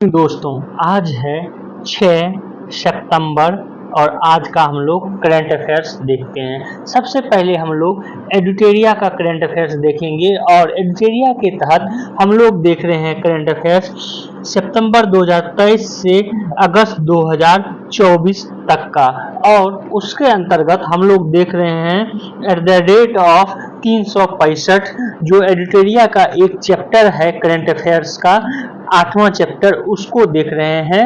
दोस्तों आज है 6 सितंबर और आज का हम लोग करंट अफेयर्स देखते हैं। सबसे पहले हम लोग एडिटोरिया का करंट अफेयर्स देखेंगे और एडिटोरिया के तहत हम लोग देख रहे हैं करंट अफेयर्स सितंबर 2023 से अगस्त 2024 तक का, और उसके अंतर्गत हम लोग देख रहे हैं एट द रेट ऑफ 365 जो एडिटोरिया का एक चैप्टर है करंट अफेयर्स का 8वां चैप्टर, उसको देख रहे हैं।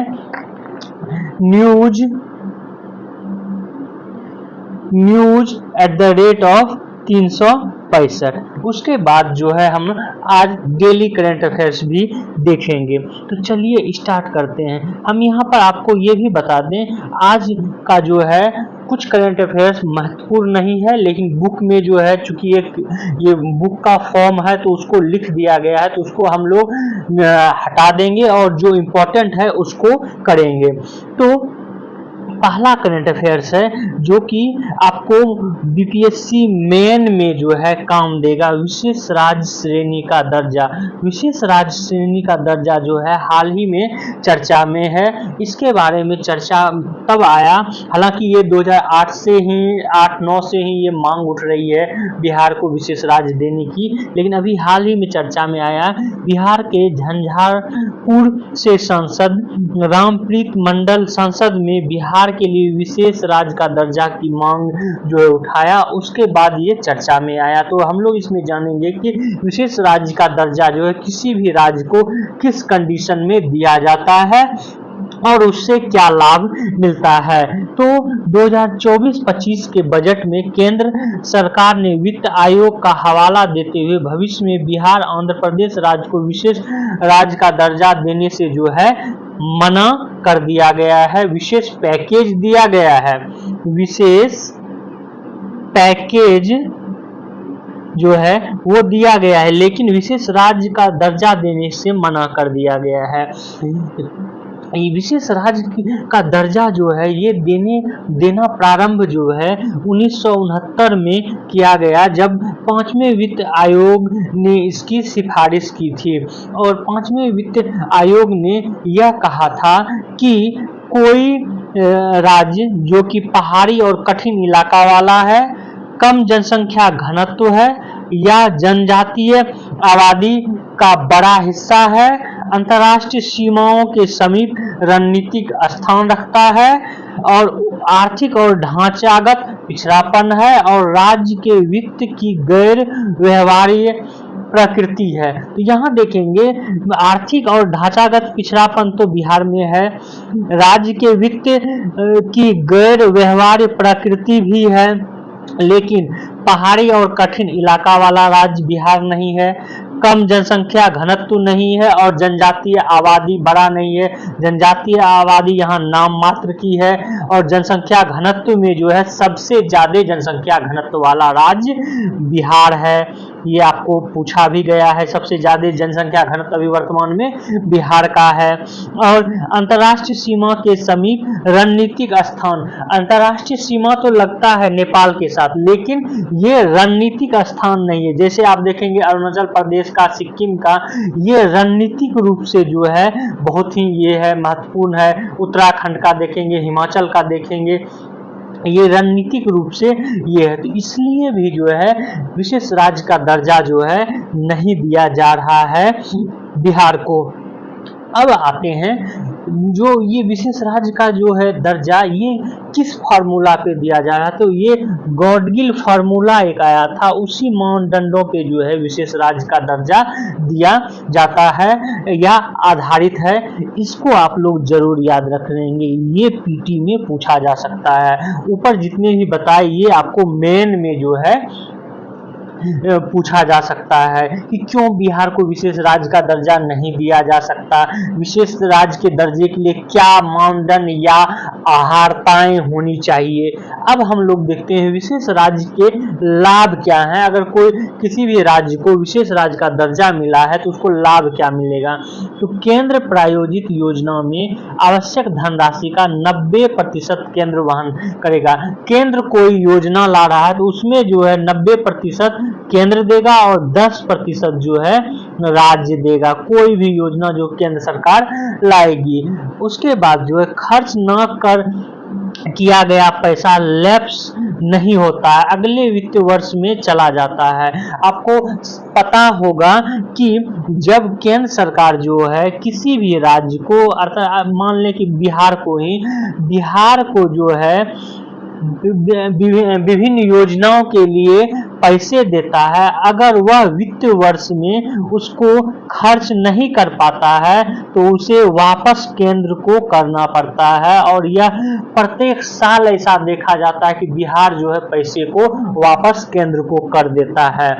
News at the rate of 365। उसके बाद जो है हम आज डेली करंट अफेयर्स भी देखेंगे। तो चलिए स्टार्ट करते हैं। हम यहाँ पर आपको ये भी बता दें, आज का जो है कुछ करंट अफेयर्स महत्वपूर्ण नहीं है, लेकिन बुक में जो है चूंकि ये बुक का फॉर्म है तो उसको लिख दिया गया है, तो उसको हम लोग हटा देंगे और जो इम्पोर्टेंट है उसको करेंगे। तो पहला करंट अफेयर्स है जो कि आपको बीपीएससी मेन में जो है काम देगा। विशेष राज्य श्रेणी का दर्जा। विशेष राज्य श्रेणी का दर्जा जो है हाल ही में चर्चा में है। इसके बारे में चर्चा तब आया, हालांकि ये 2008 से ही 8-9 से ही ये मांग उठ रही है बिहार को विशेष राज्य देने की, लेकिन अभी हाल ही में चर्चा में आया। बिहार के झंझारपुर से सांसद रामप्रीत मंडल संसद में बिहार के लिए विशेष राज्य का दर्जा की मांग जो है उठाया, उसके बाद ये चर्चा में आया। तो हम लोग इसमें जानेंगे कि विशेष राज्य का दर्जा जो है किसी भी राज्य को किस कंडीशन में दिया जाता है और उससे क्या लाभ मिलता है। तो 2024-25 के बजट में केंद्र सरकार ने वित्त आयोग का हवाला देते हुए भविष्य में बिहार आंध्र प्रदेश राज्य को विशेष राज्य का दर्जा देने से जो है मना कर दिया गया है। विशेष पैकेज दिया गया है। विशेष पैकेज जो है वो दिया गया है, लेकिन विशेष राज्य का दर्जा देने से मना कर दिया गया है। ये विशेष राज्य का दर्जा जो है ये देना प्रारंभ जो है 1969 में किया गया, जब 5वें वित्त आयोग ने इसकी सिफारिश की थी। और 5वें वित्त आयोग ने यह कहा था कि कोई राज्य जो कि पहाड़ी और कठिन इलाका वाला है, कम जनसंख्या घनत्व है या जनजातीय आबादी का बड़ा हिस्सा है, अंतर्राष्ट्रीय सीमाओं के समीप रणनीतिक स्थान रखता है और आर्थिक और ढांचागत पिछड़ापन है और राज्य के वित्त की गैर व्यवहार्य प्रकृति है। तो यहाँ देखेंगे आर्थिक और ढांचागत पिछड़ापन तो बिहार में है, राज्य के वित्त की गैर व्यवहार्य प्रकृति भी है, लेकिन पहाड़ी और कठिन इलाका वाला राज्य बिहार नहीं है, कम जनसंख्या घनत्व नहीं है और जनजातीय आबादी बड़ा नहीं है। जनजातीय आबादी यहाँ नाम मात्र की है और जनसंख्या घनत्व में जो है सबसे ज्यादा जनसंख्या घनत्व वाला राज्य बिहार है। ये आपको पूछा भी गया है, सबसे ज्यादा जनसंख्या घनत्व अभी वर्तमान में बिहार का है। और अंतर्राष्ट्रीय सीमा के समीप रणनीतिक स्थान। अंतर्राष्ट्रीय सीमा तो लगता है नेपाल के साथ, लेकिन ये रणनीतिक स्थान नहीं है। जैसे आप देखेंगे अरुणाचल प्रदेश का, सिक्किम का, ये रणनीतिक रूप से जो है बहुत ही ये है महत्वपूर्ण है। उत्तराखंड का देखेंगे, हिमाचल का देखेंगे, ये रणनीतिक रूप से ये है। तो इसलिए भी जो है विशेष राज्य का दर्जा जो है नहीं दिया जा रहा है बिहार को। अब आते हैं जो ये विशेष राज्य का जो है दर्जा ये किस फार्मूला पे दिया जा रहा है। तो ये गॉडगिल फार्मूला एक आया था, उसी मानदंडों पे जो है विशेष राज्य का दर्जा दिया जाता है या आधारित है। इसको आप लोग जरूर याद रख लेंगे, ये पीटी में पूछा जा सकता है। ऊपर जितने भी बताए ये आपको मेन में जो है पूछा जा सकता है कि क्यों बिहार को विशेष राज्य का दर्जा नहीं दिया जा सकता, विशेष राज्य के दर्जे के लिए क्या मानदंड या आहारताएं होनी चाहिए। अब हम लोग देखते हैं विशेष राज्य के लाभ क्या हैं। अगर कोई किसी भी राज्य को विशेष राज्य का दर्जा मिला है तो उसको लाभ क्या मिलेगा। तो केंद्र प्रायोजित योजना में आवश्यक धनराशि का 90% केंद्र वहन करेगा। केंद्र कोई योजना ला रहा है तो उसमें जो है 90% केंद्र देगा और 10% जो है राज्य देगा, कोई भी योजना जो केंद्र सरकार लाएगी। उसके बाद जो है खर्च न कर किया गया पैसा लैप्स नहीं होता है, अगले वित्त वर्ष में चला जाता है। आपको पता होगा कि जब केंद्र सरकार जो है किसी भी राज्य को, अर्थात मान लें कि बिहार को जो है विभिन्न योजनाओं के लिए पैसे देता है, अगर वह वित्त वर्ष में उसको खर्च नहीं कर पाता है तो उसे वापस केंद्र को करना पड़ता है। और यह प्रत्येक साल ऐसा देखा जाता है कि बिहार जो है पैसे को वापस केंद्र को कर देता है,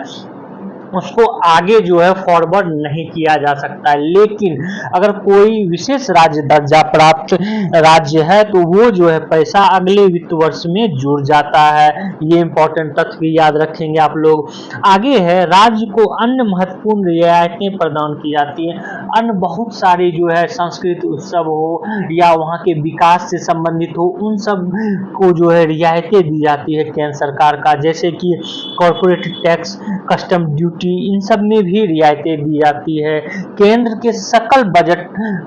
उसको आगे जो है फॉरवर्ड नहीं किया जा सकता है। लेकिन अगर कोई विशेष राज्य दर्जा प्राप्त राज्य है तो वो जो है पैसा अगले वित्त वर्ष में जुड़ जाता है। ये इंपॉर्टेंट तथ्य भी याद रखेंगे आप लोग। आगे है राज्य को अन्य महत्वपूर्ण रियायतें प्रदान की जाती हैं। अन्य बहुत सारे जो है सांस्कृतिक उत्सव हो या वहाँ के विकास से संबंधित हो, उन सब को जो है रियायतें दी जाती है केंद्र सरकार का, जैसे कि कॉर्पोरेट टैक्स, कस्टम ड्यूटी, इन सब में भी रियायतें दी जाती है। केंद्र के सकल बजट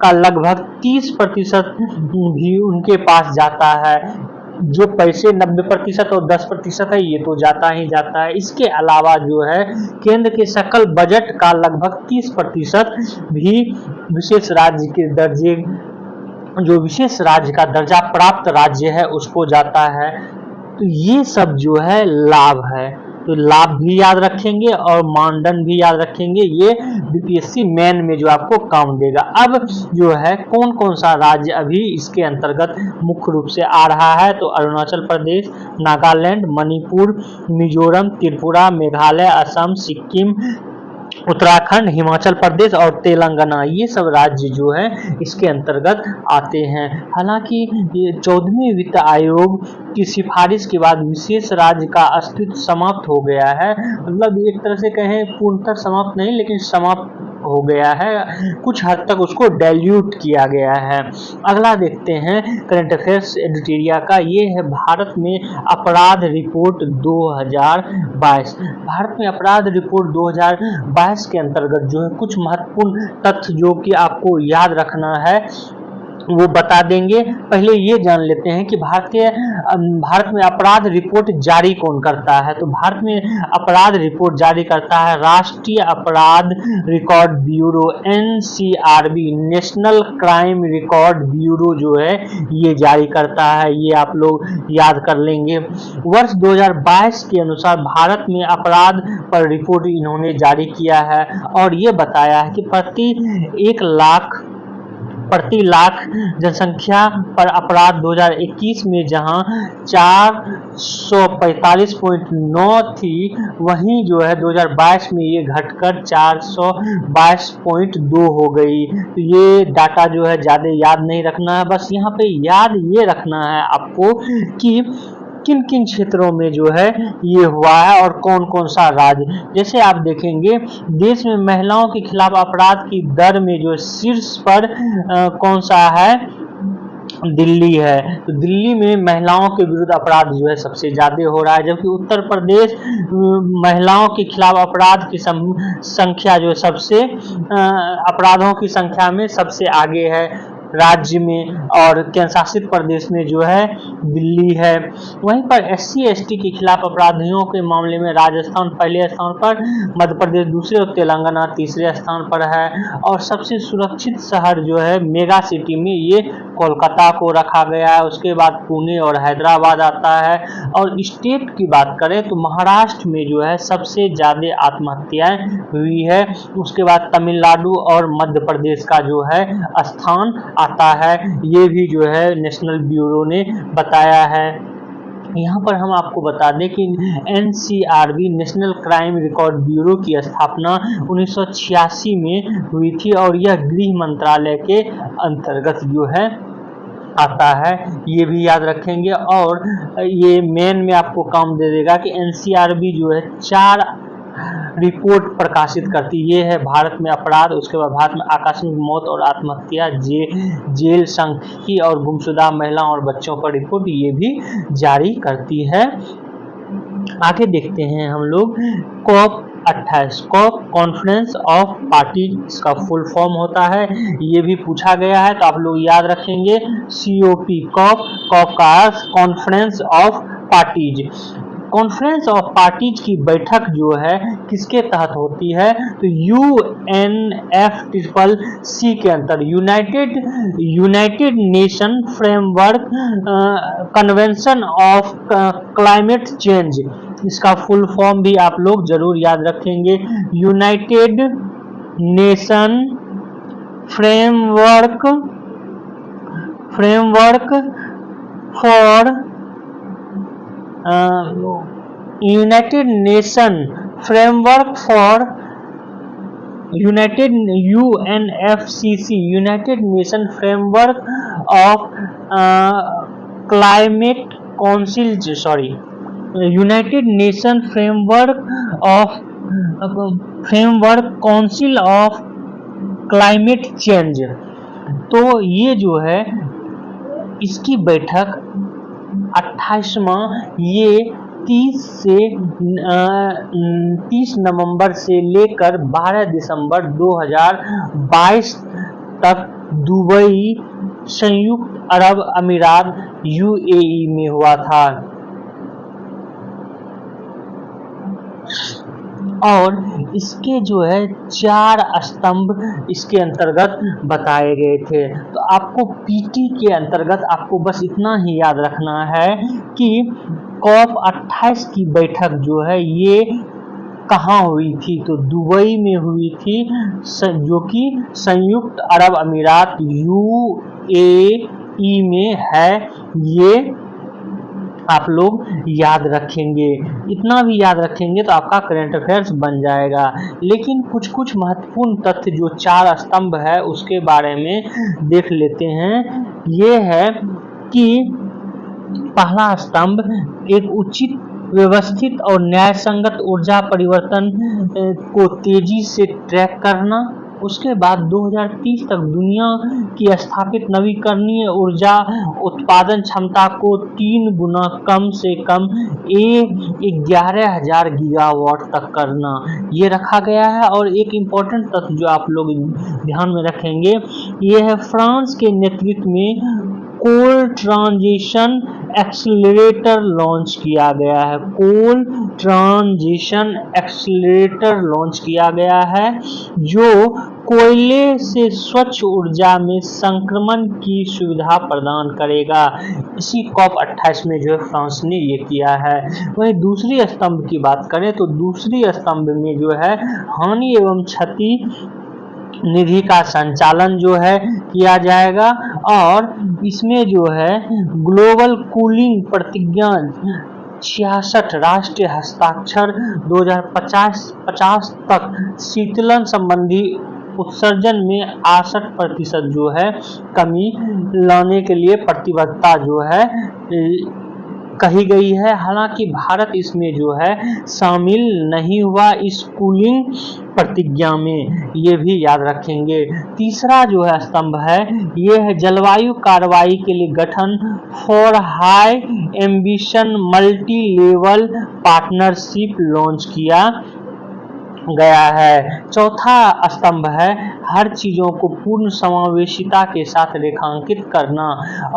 का लगभग 30% भी उनके पास जाता है। जो पैसे 90% और 10% है ये तो जाता ही जाता है। इसके अलावा जो है केंद्र के सकल बजट का लगभग 30% भी विशेष राज्य के दर्जे, जो विशेष राज्य का दर्जा प्राप्त राज्य है उसको जाता है। तो ये सब जो है लाभ है, तो लाभ भी याद रखेंगे और मानदंड भी याद रखेंगे, ये बीपीएससी मेन में जो आपको काम देगा। अब जो है कौन कौन सा राज्य अभी इसके अंतर्गत मुख्य रूप से आ रहा है, तो अरुणाचल प्रदेश, नागालैंड, मणिपुर, मिजोरम, त्रिपुरा, मेघालय, असम, सिक्किम, उत्तराखंड, हिमाचल प्रदेश और तेलंगाना, ये सब राज्य जो है इसके अंतर्गत आते हैं। हालांकि ये 14वें वित्त आयोग की सिफारिश के बाद विशेष राज्य का अस्तित्व समाप्त हो गया है। मतलब एक तरह से कहें पूर्णतः समाप्त नहीं, लेकिन समाप्त हो गया है, कुछ हद तक उसको डाइल्यूट किया गया है। अगला देखते हैं करंट अफेयर्स एडिटोरिया का, ये है भारत में अपराध रिपोर्ट 2022। भारत में अपराध रिपोर्ट 2022 के अंतर्गत जो है कुछ महत्वपूर्ण तथ्य जो कि आपको याद रखना है वो बता देंगे। पहले ये जान लेते हैं कि भारत में अपराध रिपोर्ट जारी कौन करता है। तो भारत में अपराध रिपोर्ट जारी करता है राष्ट्रीय अपराध record bureau, NCRB, national crime record bureau जो है ये जारी करता है, ये आप लोग याद कर लेंगे। वर्ष 2022 के अनुसार भारत में अपराध पर रिपोर्ट इन्होंने जारी किया है और ये बताया है कि प्रति लाख जनसंख्या पर अपराध 2021 में जहां 445.9 थी, वहीं जो है 2022 में ये घटकर 422.2 हो गई। तो ये डाटा जो है ज़्यादा याद नहीं रखना है, बस यहाँ पे याद ये रखना है आपको कि किन किन क्षेत्रों में जो है ये हुआ है और कौन कौन सा राज्य। जैसे आप देखेंगे देश में महिलाओं के खिलाफ अपराध की दर में जो शीर्ष पर कौन सा है, दिल्ली है। तो दिल्ली में महिलाओं के विरुद्ध अपराध जो है सबसे ज्यादा हो रहा है, जबकि उत्तर प्रदेश महिलाओं के खिलाफ अपराध की संख्या जो सबसे अपराधों की संख्या में सबसे आगे है राज्य में, और केंद्र शासित प्रदेश में जो है दिल्ली है। वहीं पर SC/ST के खिलाफ अपराधियों के मामले में राजस्थान पहले स्थान पर, मध्य प्रदेश दूसरे और तेलंगाना तीसरे स्थान पर है। और सबसे सुरक्षित शहर जो है मेगा सिटी में ये कोलकाता को रखा गया है, उसके बाद पुणे और हैदराबाद आता है। और स्टेट की बात करें तो महाराष्ट्र में जो है सबसे ज़्यादा आत्महत्याएं हुई है, उसके बाद तमिलनाडु और मध्य प्रदेश का जो है स्थान आता है, ये भी जो है नेशनल ब्यूरो ने बताया है। यहाँ पर हम आपको बता दें कि NCRB national crime record bureau की स्थापना 1986 में हुई थी और यह गृह मंत्रालय के अंतर्गत जो है आता है, ये भी याद रखेंगे। और ये मेन में आपको काम दे देगा कि NCRB जो है 4 रिपोर्ट प्रकाशित करती, ये है भारत में अपराध, उसके बाद भारत में आकस्मिक मौत और आत्महत्या, जेल संख्यिकी और गुमशुदा महिलाओं और बच्चों पर रिपोर्ट ये भी जारी करती है। आगे देखते हैं हम लोग COP28। COP conference of parties, इसका फुल फॉर्म होता है, ये भी पूछा गया है तो आप लोग याद रखेंगे COP। कॉप का अर्थ conference of parties. Conference of parties की बैठक जो है किसके तहत होती है, तो UNFCCC के अंतर United nation framework convention of climate change, इसका फुल फॉर्म भी आप लोग जरूर याद रखेंगे। United nation framework for United nation framework for UNFCCC United nation framework of climate council, sorry United nation framework council of climate change. तो ये जो है इसकी बैठक 28वां, ये 30 नवंबर से लेकर 12 दिसंबर 2022 तक दुबई, संयुक्त अरब अमीरात UAE में हुआ था। और इसके जो है 4 स्तंभ इसके अंतर्गत बताए गए थे। तो आपको PT के अंतर्गत आपको बस इतना ही याद रखना है कि COP28 की बैठक जो है ये कहाँ हुई थी, तो दुबई में हुई थी, जो कि संयुक्त अरब अमीरात UAE में है। ये आप लोग याद रखेंगे, इतना भी याद रखेंगे तो आपका करंट अफेयर्स बन जाएगा। लेकिन कुछ महत्वपूर्ण तथ्य जो 4 स्तंभ है उसके बारे में देख लेते हैं। ये है कि पहला स्तंभ एक उचित, व्यवस्थित और न्यायसंगत ऊर्जा परिवर्तन को तेजी से ट्रैक करना। उसके बाद 2030 तक दुनिया की स्थापित नवीकरणीय ऊर्जा उत्पादन क्षमता को 3 गुना कम से कम 11,000 गीगावाट तक करना, ये रखा गया है। और एक इम्पोर्टेंट तथ्य जो आप लोग ध्यान में रखेंगे, ये है फ्रांस के नेतृत्व में कोल ट्रांजिशन एक्सीलरेटर लॉन्च किया गया है। कोल ट्रांजिशन एक्सीलरेटर लॉन्च किया गया है जो कोयले से स्वच्छ ऊर्जा में संक्रमण की सुविधा प्रदान करेगा। इसी COP28 में जो है फ्रांस ने ये किया है। वहीं दूसरी स्तंभ की बात करें तो दूसरी स्तंभ में जो है हानि एवं क्षति निधि का संचालन जो है किया जाएगा। और इसमें जो है ग्लोबल कूलिंग प्रतिज्ञा 66 राष्ट्रीय हस्ताक्षर 2050 तक शीतलन संबंधी उत्सर्जन में 68% जो है कमी लाने के लिए प्रतिबद्धता जो है कही गई है। हालांकि भारत इसमें जो है शामिल नहीं हुआ इस कूलिंग प्रतिज्ञा में, ये भी याद रखेंगे। तीसरा जो है स्तंभ है, ये है जलवायु कार्रवाई के लिए गठन for high ambition multi level partnership launch किया गया है। चौथा स्तंभ है हर चीजों को पूर्ण समावेशिता के साथ रेखांकित करना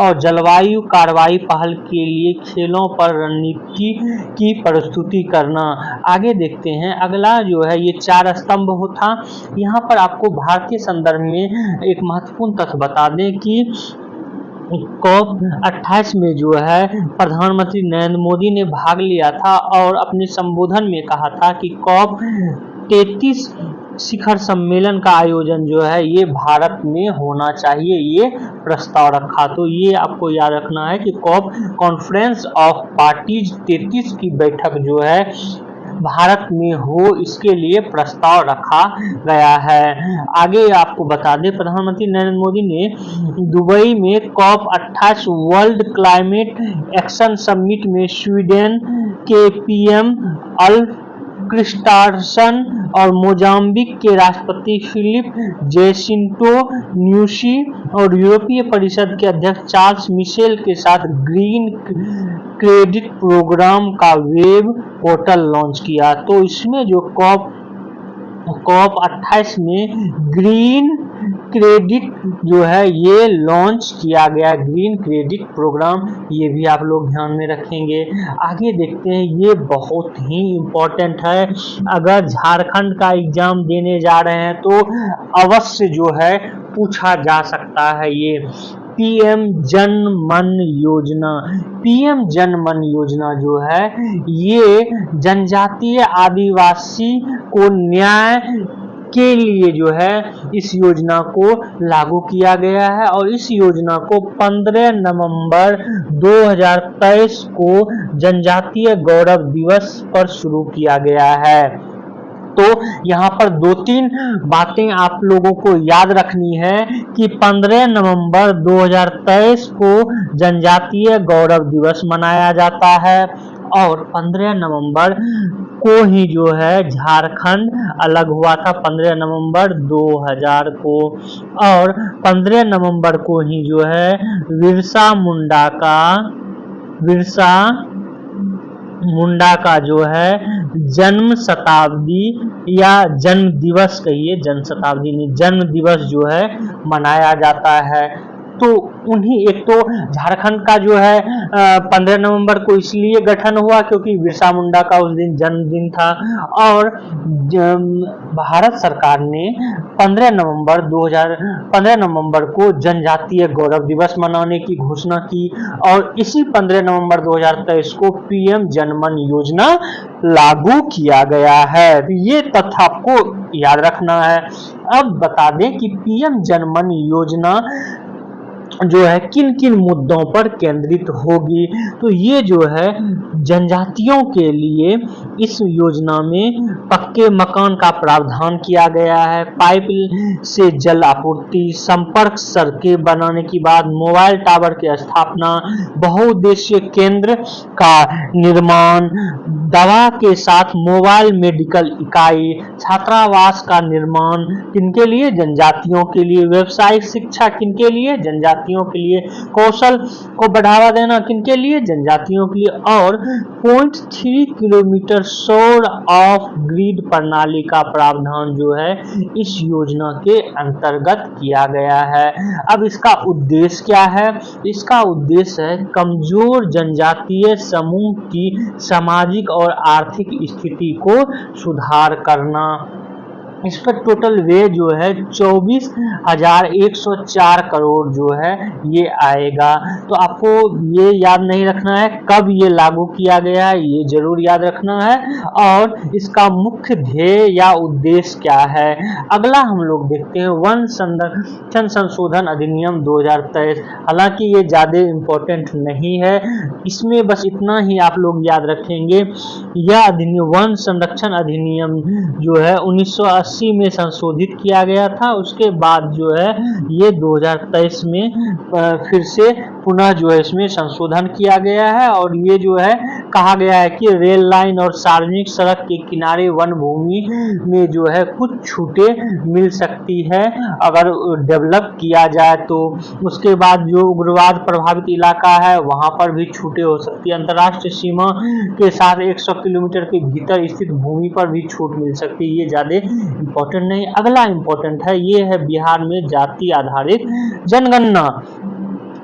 और जलवायु कार्रवाई पहल के लिए खेलों पर रणनीति की प्रस्तुति करना। आगे देखते हैं, अगला जो है ये 4 स्तंभ होता। यहाँ पर आपको भारतीय संदर्भ में एक महत्वपूर्ण तथ्य बता दें कि COP28 में जो है प्रधानमंत्री नरेंद्र मोदी ने भाग लिया था और अपने संबोधन में कहा था कि COP33 शिखर सम्मेलन का आयोजन जो है ये भारत में होना चाहिए, ये प्रस्ताव रखा। तो ये आपको याद रखना है कि COP कॉन्फ्रेंस ऑफ पार्टीज 33 की बैठक जो है भारत में हो, इसके लिए प्रस्ताव रखा गया है। आगे आपको बता दें, प्रधानमंत्री नरेंद्र मोदी ने दुबई में COP28 world climate action summit में स्वीडन के PM अल्फ क्रिस्टार्सन और मोजाम्बिक के राष्ट्रपति फिलिप जैसिंटो न्यूसी और यूरोपीय परिषद के अध्यक्ष चार्ल्स मिशेल के साथ ग्रीन क्रेडिट प्रोग्राम का वेब पोर्टल लॉन्च किया। तो इसमें जो कॉप 28 में ग्रीन क्रेडिट जो है ये लॉन्च किया गया, ग्रीन क्रेडिट प्रोग्राम, ये भी आप लोग ध्यान में रखेंगे। आगे देखते हैं, ये बहुत ही इम्पोर्टेंट है, अगर झारखंड का एग्जाम देने जा रहे हैं तो अवश्य जो है पूछा जा सकता है। ये पीएम जन मन योजना, पीएम जन मन योजना जो है ये जनजातीय आदिवासी को न्याय के लिए जो है इस योजना को लागू किया गया है और इस योजना को 15 नवंबर 2023 को जनजातीय गौरव दिवस पर शुरू किया गया है। तो यहाँ पर 2-3 बातें आप लोगों को याद रखनी है कि 15 नवंबर 2023 को जनजातीय गौरव दिवस मनाया जाता है और 15 नवंबर को ही जो है झारखंड अलग हुआ था, 15 नवंबर 2000 को, और 15 नवंबर को ही जो है बिरसा मुंडा का जो है जन्म शताब्दी या जन्म दिवस कहिए, जन्म शताब्दी नहीं, जन्म दिवस जो है मनाया जाता है। तो उन्हीं, एक तो झारखंड का जो है 15 नवंबर को इसलिए गठन हुआ क्योंकि बिरसा मुंडा का उस दिन जन्मदिन था और भारत सरकार ने 15 नवंबर को जनजातीय गौरव दिवस मनाने की घोषणा की और इसी 15 नवंबर 2023 को पीएम जनमन योजना लागू किया गया है। ये तथ्य आपको याद रखना है। अब बता दें कि पीएम जनमन योजना जो है किन किन मुद्दों पर केंद्रित होगी। तो ये जो है जनजातियों के लिए इस योजना में पक्के मकान का प्रावधान किया गया है, पाइप से जल आपूर्ति, संपर्क सड़कें बनाने की बात, मोबाइल टावर की स्थापना, बहुउद्देशीय केंद्र का निर्माण, दवा के साथ मोबाइल मेडिकल इकाई, छात्रावास का निर्माण किनके लिए, जनजातियों के लिए, व्यावसायिक शिक्षा किनके लिए, जनजातियों के लिए, कौशल को बढ़ावा देना किनके लिए, जनजातियों के लिए, और 0.3 किलोमीटर सौर ऑफ ग्रिड प्रणाली का प्रावधान जो है इस योजना के अंतर्गत किया गया है। अब इसका उद्देश्य क्या है? इसका उद्देश्य है कमजोर जनजातीय समूह की सामाजिक और आर्थिक स्थिति को सुधार करना। इस पर टोटल व्यय जो है 24,104 करोड़ जो है ये आएगा। तो आपको ये याद नहीं रखना है कब ये लागू किया गया है, ये जरूर याद रखना है, और इसका मुख्य ध्येय या उद्देश्य क्या है। अगला हम लोग देखते हैं वन संरक्षण संशोधन अधिनियम 2023। हालांकि ये ज्यादा इम्पोर्टेंट नहीं है, इसमें बस इतना ही आप लोग याद रखेंगे। यह अधिनियम वन संरक्षण अधिनियम जो है 1980 में संशोधित किया गया था, उसके बाद जो है ये 2023 में फिर से पुनः जो है इसमें संशोधन किया गया है और ये जो है कहा गया है कि रेल लाइन और सार्वजनिक सड़क के किनारे वन भूमि में जो है कुछ छूटें मिल सकती है अगर डेवलप किया जाए तो। उसके बाद जो उग्रवाद प्रभावित इलाका है वहां पर भी छूटें हो सकती है। अंतर्राष्ट्रीय सीमा के साथ 100 किलोमीटर के भीतर स्थित भूमि पर भी छूट मिल सकती है। ये ज्यादा इम्पोर्टेंट नहीं। अगला इम्पोर्टेंट है, ये है बिहार में जाति आधारित जनगणना।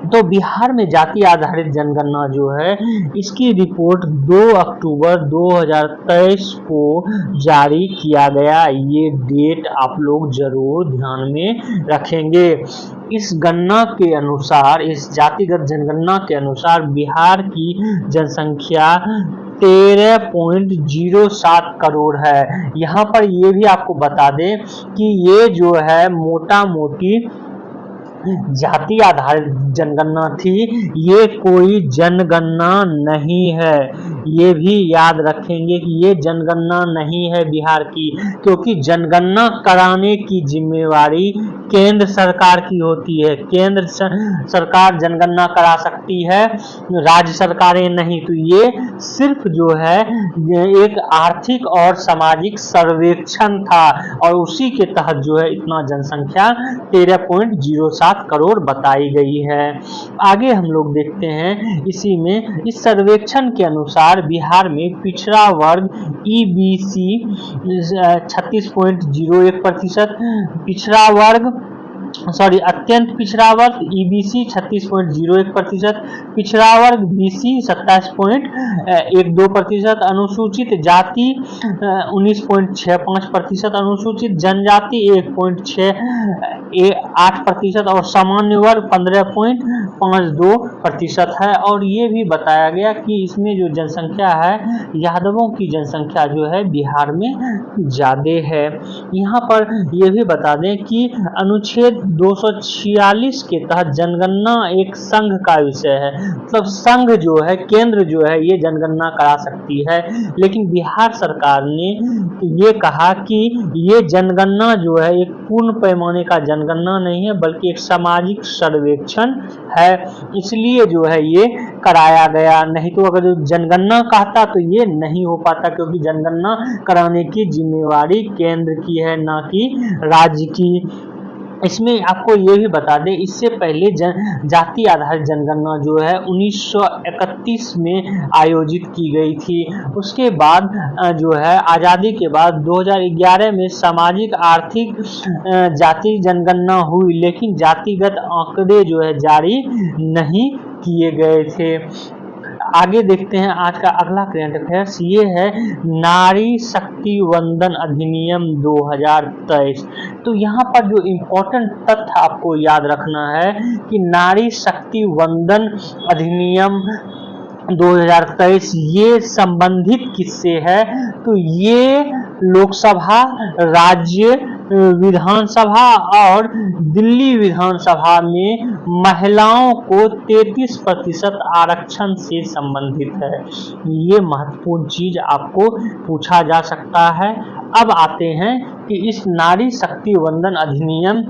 तो बिहार में जाति आधारित जनगणना जो है इसकी रिपोर्ट 2 अक्टूबर 2023 को जारी किया गया। ये डेट आप लोग जरूर ध्यान में रखेंगे। इस गणना के अनुसार, इस जातिगत जनगणना के अनुसार बिहार की जनसंख्या 13.07 करोड़ है। यहाँ पर ये भी आपको बता दें कि ये जो है मोटा मोटी जाति आधारित जनगणना थी, ये कोई जनगणना नहीं है। ये भी याद रखेंगे कि ये जनगणना नहीं है बिहार की, क्योंकि जनगणना कराने की जिम्मेवारी केंद्र सरकार की होती है। केंद्र सरकार जनगणना करा सकती है, राज्य सरकारें नहीं। तो ये सिर्फ जो है एक आर्थिक और सामाजिक सर्वेक्षण था, और उसी के तहत जो है इतना जनसंख्या 13.07 करोड़ बताई गई है। आगे हम लोग देखते हैं इसी में, इस सर्वेक्षण के अनुसार बिहार में पिछड़ा वर्ग EBC 36.01%, पिछड़ा वर्ग अत्यंत पिछड़ा वर्ग EBC 36.01%, पिछड़ा वर्ग BC 27.12%, अनुसूचित जाति 19.65%, अनुसूचित जनजाति 1.68% और सामान्य वर्ग 15.52% है। और ये भी बताया गया कि इसमें जो जनसंख्या है, यादवों की जनसंख्या जो है बिहार में ज्यादा है। यहाँ पर ये भी बता दें कि अनुच्छेद 246 के तहत जनगणना एक संघ का विषय है, मतलब संघ जो है, केंद्र जो है, ये जनगणना करा सकती है। लेकिन बिहार सरकार ने ये कहा कि ये जनगणना जो है एक पूर्ण पैमाने का जनगणना नहीं है, बल्कि एक सामाजिक सर्वेक्षण है, इसलिए जो है ये कराया गया। नहीं तो अगर जनगणना कहता तो ये नहीं हो पाता, क्योंकि जनगणना कराने की जिम्मेवारी केंद्र की है, ना कि राज्य की। इसमें आपको ये भी बता दें, इससे पहले जाति आधारित जनगणना जो है 1931 में आयोजित की गई थी। उसके बाद जो है आज़ादी के बाद 2011 में सामाजिक आर्थिक जाति जनगणना हुई, लेकिन जातिगत आंकड़े जो है जारी नहीं किए गए थे। आगे देखते हैं आज का अगला करंट अफेयर्स, ये है नारी शक्ति वंदन अधिनियम 2023। तो यहाँ पर जो इम्पोर्टेंट तथ्य आपको याद रखना है कि नारी शक्ति वंदन अधिनियम 2023 ये संबंधित किससे है, तो ये लोकसभा, राज्य विधानसभा और दिल्ली विधानसभा में महिलाओं को 33% आरक्षण से संबंधित है। ये महत्वपूर्ण चीज आपको पूछा जा सकता है। अब आते हैं कि इस नारी शक्ति वंदन अधिनियम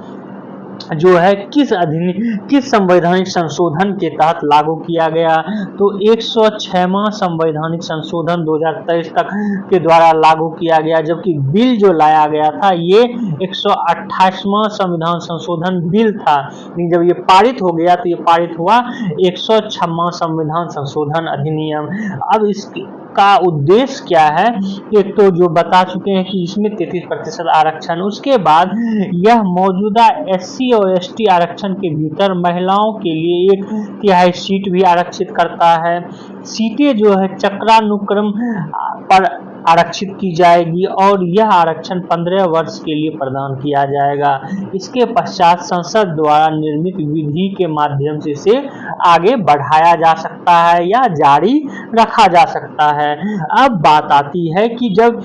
जो है किस संवैधानिक संशोधन के तहत लागू किया गया, तो 106वां संवैधानिक संशोधन 2023 तक के द्वारा लागू किया गया, जबकि बिल जो लाया गया था ये 128वां संविधान संशोधन बिल था। लेकिन जब ये पारित हो गया तो ये पारित हुआ 106वां संविधान संशोधन अधिनियम। अब इसका उद्देश्य क्या है, एक तो जो बता चुके हैं कि इसमें 33% आरक्षण, उसके बाद यह मौजूदा SC और ST आरक्षण के भीतर महिलाओं के लिए 1/3 सीट भी आरक्षित करता है। सीटें जो है चक्रानुक्रम पर आरक्षित की जाएगी और यह आरक्षण 15 वर्ष के लिए प्रदान किया जाएगा। इसके पश्चात संसद द्वारा निर्मित विधि के माध्यम से इसे आगे बढ़ाया जा सकता है या जारी रखा जा सकता है। अब बात आती है कि जब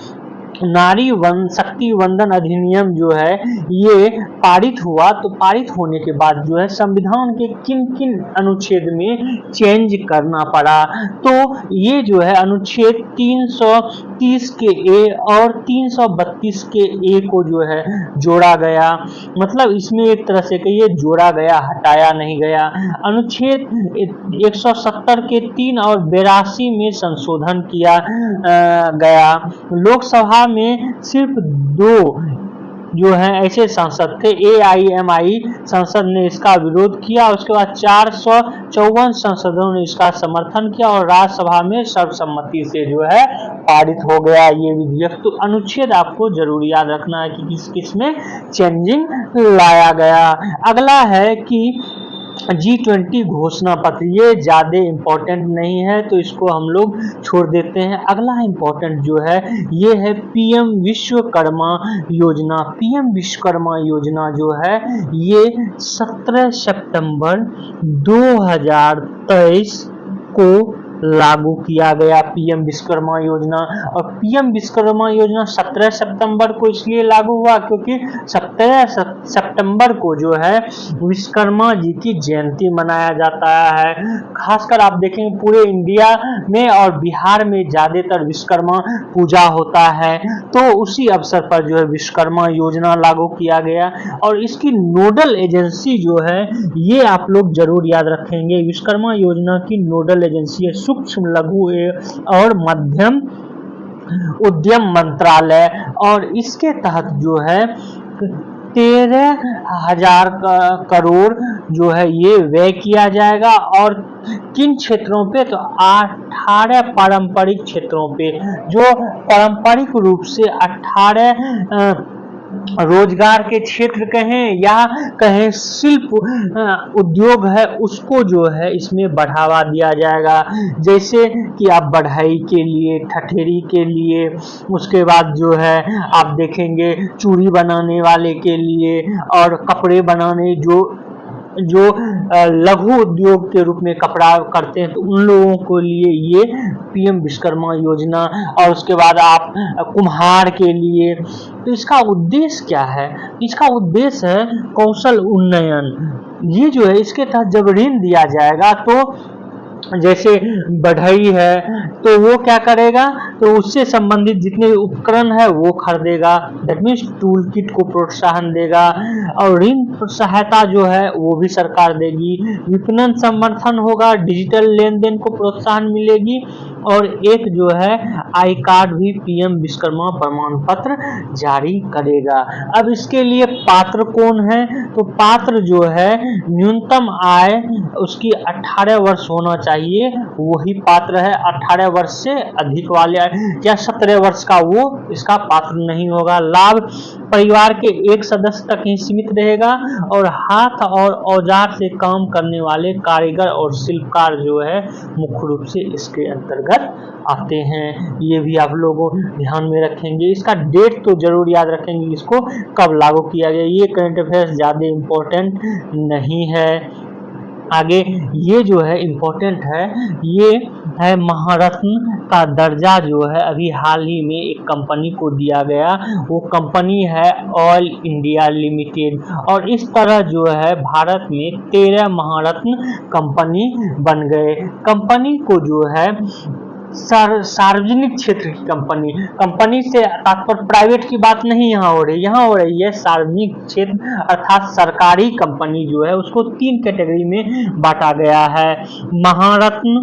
नारी शक्ति वंदन अधिनियम जो है ये पारित हुआ, तो पारित होने के बाद जो है संविधान के किन किन अनुच्छेद में चेंज करना पड़ा, तो ये जो है अनुच्छेद 330 के ए और 332 के ए को जो है जोड़ा गया। मतलब इसमें एक तरह से कहिए जोड़ा गया, हटाया नहीं गया। अनुच्छेद 170 के 3 और 82 में संशोधन किया गया। लोकसभा में सिर्फ 2 जो है ऐसे सांसद थे, AIMI संसद ने इसका विरोध किया। उसके बाद 454 सांसदों ने इसका समर्थन किया और राज्यसभा में सर्वसम्मति से जो है पारित हो गया ये विधेयक। तो अनुच्छेद आपको जरूर याद रखना है कि किस किस में चेंजिंग लाया गया। अगला है कि G20 घोषणा पत्र, ये ज्यादा इम्पोर्टेंट नहीं है तो इसको हम लोग छोड़ देते हैं। अगला इम्पोर्टेंट जो है ये है PM विश्वकर्मा योजना। PM विश्वकर्मा योजना जो है ये 17 सितंबर 2023 को लागू किया गया पीएम विश्वकर्मा योजना। और पीएम विश्वकर्मा योजना 17 सितंबर को इसलिए लागू हुआ क्योंकि 17 सितंबर को जो है विश्वकर्मा जी की जयंती मनाया जाता है। खासकर आप देखेंगे पूरे इंडिया में और बिहार में ज्यादातर विश्वकर्मा पूजा होता है, तो उसी अवसर पर जो है विश्वकर्मा योजना लागू किया गया। और इसकी नोडल एजेंसी जो है ये आप लोग जरूर याद रखेंगे, विश्वकर्मा योजना की नोडल एजेंसी है सूक्ष्म लघु और मध्यम उद्यम मंत्रालय। और इसके तहत जो है 13,000 करोड़ जो है ये व्यय किया जाएगा। और किन क्षेत्रों पे, तो 18 पारंपरिक क्षेत्रों पे, जो पारंपरिक रूप से 18 रोजगार के क्षेत्र कहें या कहें शिल्प उद्योग है, उसको जो है इसमें बढ़ावा दिया जाएगा। जैसे कि आप बढ़ई के लिए, ठठेरी के लिए, उसके बाद जो है आप देखेंगे चूड़ी बनाने वाले के लिए और कपड़े बनाने जो लघु उद्योग के रूप में कपड़ा करते हैं, तो उन लोगों को लिए ये पीएम विश्वकर्मा योजना। और उसके बाद आप कुम्हार के लिए, तो इसका उद्देश्य क्या है? इसका उद्देश्य है कौशल उन्नयन। ये जो है इसके तहत जब ऋण दिया जाएगा तो जैसे बढ़ई है तो वो क्या करेगा, तो उससे संबंधित जितने उपकरण है वो खरीदेगा, दैट मीन्स टूल किट को प्रोत्साहन देगा। और ऋण सहायता जो है वो भी सरकार देगी, विपणन समर्थन होगा, डिजिटल लेन देन को प्रोत्साहन मिलेगी। और एक जो है आई कार्ड भी पीएम विश्वकर्मा प्रमाण पत्र जारी करेगा। अब इसके लिए पात्र कौन है, तो पात्र जो है न्यूनतम आय उसकी 18 वर्ष होना चाहिए, वही पात्र है। 18 वर्ष से अधिक वाले या 17 वर्ष का वो इसका पात्र नहीं होगा। लाभ परिवार के एक सदस्य तक ही सीमित रहेगा। और हाथ और औजार से काम करने वाले कारीगर और शिल्पकार जो है मुख्य रूप से इसके अंतर्गत आते हैं। ये भी आप लोगों ध्यान में रखेंगे। इसका डेट तो जरूर याद रखेंगे, इसको कब लागू किया गया। ये करंट अफेयर्स ज्यादा इम्पोर्टेंट नहीं है। आगे ये जो है इम्पोर्टेंट है, ये है महारत्न का दर्जा जो है अभी हाल ही में एक कंपनी को दिया गया। वो कंपनी है ऑयल इंडिया लिमिटेड। और इस तरह जो है भारत में 13 महारत्न कंपनी बन गए। कंपनी को जो है सार्वजनिक क्षेत्र की कंपनी से तात्पर्य प्राइवेट की बात नहीं यहाँ हो रही, यहाँ हो रही है सार्वजनिक क्षेत्र अर्थात सरकारी कंपनी जो है उसको 3 कैटेगरी में बांटा गया है। महारत्न,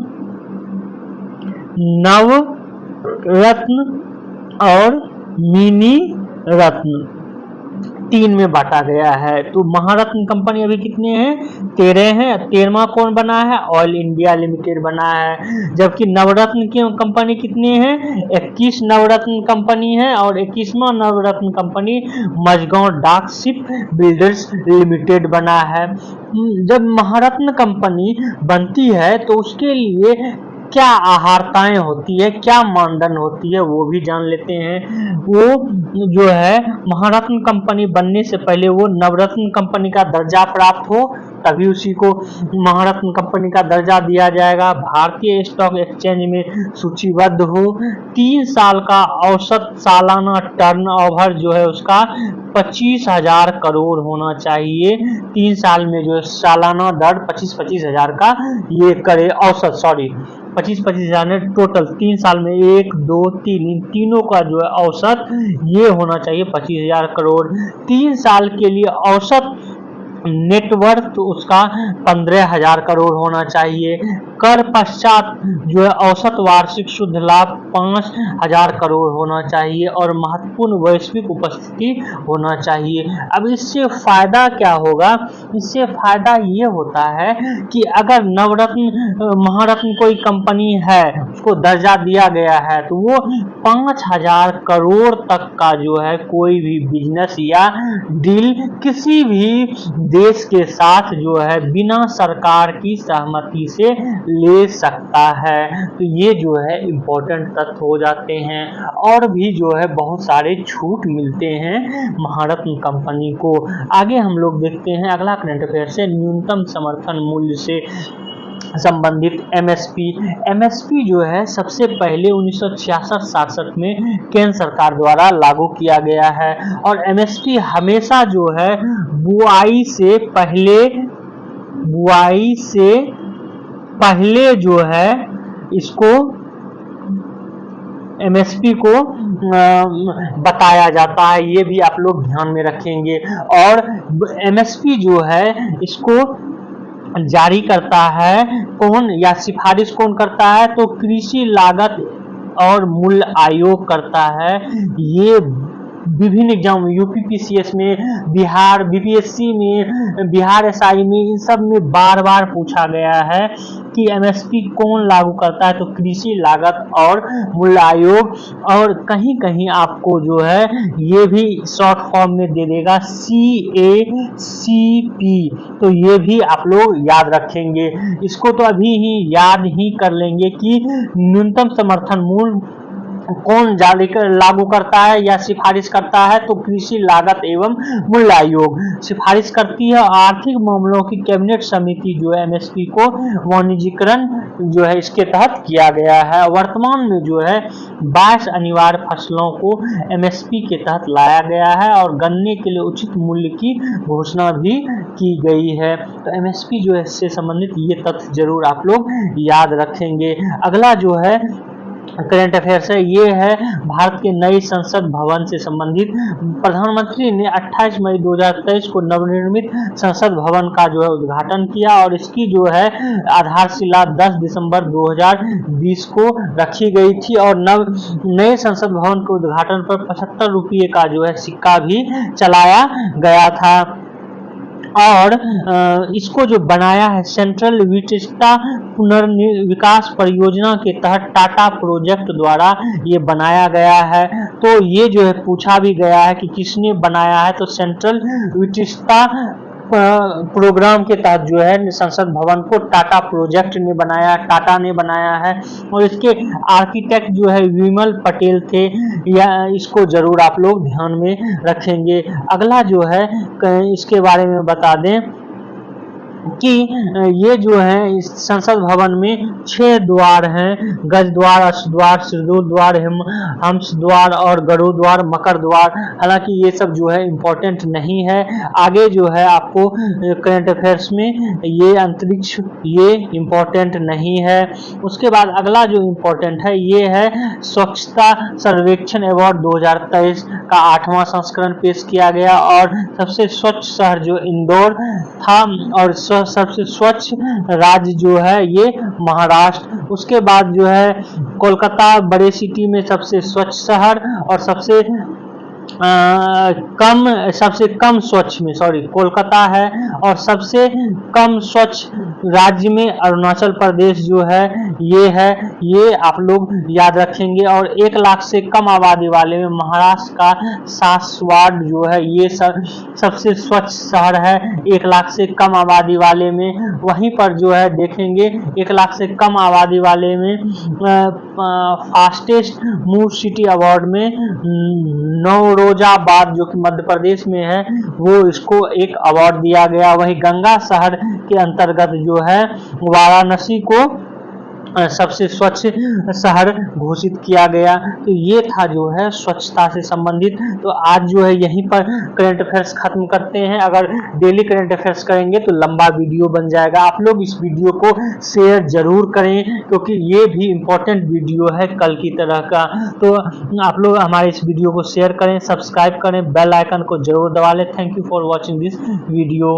नवरत्न और मिनी रत्न, 3 में बांटा गया है। तो महारत्न कंपनी अभी कितने हैं, 13 हैं। 13वां कौन बना है, ऑयल इंडिया लिमिटेड बना है। जबकि नवरत्न की कंपनी कितने हैं, 21 नवरत्न कंपनी है। और 21वां नवरत्न कंपनी मझगांव डाक शिप बिल्डर्स लिमिटेड बना है। जब महारत्न कंपनी बनती है तो उसके लिए क्या आहारताएं होती है, क्या मानदंड होती है, वो भी जान लेते हैं। वो जो है महारत्न कंपनी बनने से पहले वो नवरत्न कंपनी का दर्जा प्राप्त हो, तभी उसी को महारत्न कंपनी का दर्जा दिया जाएगा। भारतीय स्टॉक एक्सचेंज में सूचीबद्ध हो, 3 साल का औसत सालाना टर्नओवर जो है उसका 25,000 करोड़ होना चाहिए। 3 साल में जो है सालाना दर 25-25 हजार का ये करे औसत, 25-25 हजार ने टोटल 3 साल में 1, 2, 3 इन तीनों का जो है औसत ये होना चाहिए 25,000 करोड़। 3 साल के लिए औसत नेटवर्थ उसका 15,000 करोड़ होना चाहिए। कर पश्चात जो है औसत वार्षिक शुद्ध लाभ 5,000 करोड़ होना चाहिए और महत्वपूर्ण वैश्विक उपस्थिति होना चाहिए। अब इससे फायदा क्या होगा, इससे फायदा ये होता है कि अगर नवरत्न महारत्न कोई कंपनी है उसको दर्जा दिया गया है तो वो 5,000 करोड़ तक का जो है कोई भी बिजनेस या डील किसी भी देश के साथ जो है बिना सरकार की सहमति से ले सकता है। तो ये जो है इम्पोर्टेंट तथ्य हो जाते हैं। और भी जो है बहुत सारे छूट मिलते हैं महारत्न कंपनी को। आगे हम लोग देखते हैं अगला करंट अफेयर से न्यूनतम समर्थन मूल्य से संबंधित एमएसपी जो है सबसे पहले 1966-67 में केंद्र सरकार द्वारा लागू किया गया है। और एमएसपी हमेशा जो है बुआई से पहले जो है इसको एमएसपी को बताया जाता है, ये भी आप लोग ध्यान में रखेंगे। और एमएसपी जो है इसको जारी करता है कौन या सिफारिश कौन करता है, तो कृषि लागत और मूल्य आयोग करता है। ये विभिन्न एग्जाम यूपीपीसीएस में, बिहार बीपीएससी में, बिहार एसआई में, इन सब में बार बार पूछा गया है कि एमएसपी कौन लागू करता है, तो कृषि लागत और मूल्य आयोग। और कहीं कहीं आपको जो है ये भी शॉर्ट फॉर्म में दे देगा CACP, तो ये भी आप लोग याद रखेंगे। इसको तो अभी ही याद ही कर लेंगे कि न्यूनतम समर्थन मूल्य कौन जारी लागू करता है या सिफारिश करता है, तो कृषि लागत एवं मूल्य आयोग सिफारिश करती है। आर्थिक मामलों की कैबिनेट समिति जो है एमएसपी को वाणिज्यीकरण जो है इसके तहत किया गया है। वर्तमान में जो है 22 अनिवार्य फसलों को एमएसपी के तहत लाया गया है और गन्ने के लिए उचित मूल्य की घोषणा भी की गई है। तो एमएसपी जो है इससे संबंधित ये तथ्य जरूर आप लोग याद रखेंगे। अगला जो है करंट अफेयर्स है, ये है भारत के नए संसद भवन से संबंधित। प्रधानमंत्री ने 28 मई 2023 को नवनिर्मित संसद भवन का जो है उद्घाटन किया और इसकी जो है आधारशिला 10 दिसंबर 2020 को रखी गई थी। और नए संसद भवन के उद्घाटन पर 75 रुपये का जो है सिक्का भी चलाया गया था। और इसको जो बनाया है सेंट्रल विशिष्टता पुनर्विकास परियोजना के तहत टाटा प्रोजेक्ट द्वारा ये बनाया गया है। तो ये जो है पूछा भी गया है कि किसने बनाया है, तो सेंट्रल विशिष्टता प्रोग्राम के तहत जो है संसद भवन को टाटा प्रोजेक्ट ने बनाया, टाटा ने बनाया है। और इसके आर्किटेक्ट जो है विमल पटेल थे, या इसको जरूर आप लोग ध्यान में रखेंगे। अगला जो है इसके बारे में बता दें कि ये जो है इस संसद भवन में 6 द्वार हैं, गज द्वार, अश्व द्वार, सिरदूल द्वार, हंस द्वार और गरुड़ द्वार, मकर द्वार। हालांकि ये सब जो है इम्पोर्टेंट नहीं है। आगे जो है आपको करंट अफेयर्स में ये अंतरिक्ष ये इम्पोर्टेंट नहीं है। उसके बाद अगला जो इम्पोर्टेंट है ये है स्वच्छता सर्वेक्षण अवार्ड 2023 का 8वां संस्करण पेश किया गया और सबसे स्वच्छ शहर जो इंदौर था और सबसे स्वच्छ राज्य जो है ये महाराष्ट्र। उसके बाद जो है कोलकाता बड़े सिटी में सबसे स्वच्छ शहर और सबसे कम स्वच्छ में कोलकाता है और सबसे कम स्वच्छ राज्य में अरुणाचल प्रदेश जो है, ये आप लोग याद रखेंगे। और 1 लाख से कम आबादी वाले में महाराष्ट्र का सासवाड़ जो है ये सबसे स्वच्छ शहर है 1 लाख से कम आबादी वाले में। वहीं पर जो है देखेंगे 1 लाख से कम आबादी वाले में फास्टेस्ट मूव सिटी अवार्ड में नौरोजाबाद जो कि मध्य प्रदेश में है वो इसको एक अवार्ड दिया गया। वहीं गंगा शहर के अंतर्गत जो है वाराणसी को सबसे स्वच्छ शहर घोषित किया गया। तो ये था जो है स्वच्छता से संबंधित। तो आज जो है यहीं पर करंट अफेयर्स खत्म करते हैं। अगर डेली करंट अफेयर्स करेंगे तो लंबा वीडियो बन जाएगा। आप लोग इस वीडियो को शेयर जरूर करें क्योंकि ये भी इम्पोर्टेंट वीडियो है कल की तरह का। तो आप लोग हमारे इस वीडियो को शेयर करें, सब्सक्राइब करें, बेल आइकन को जरूर दबा लें। Thank you for watching this video.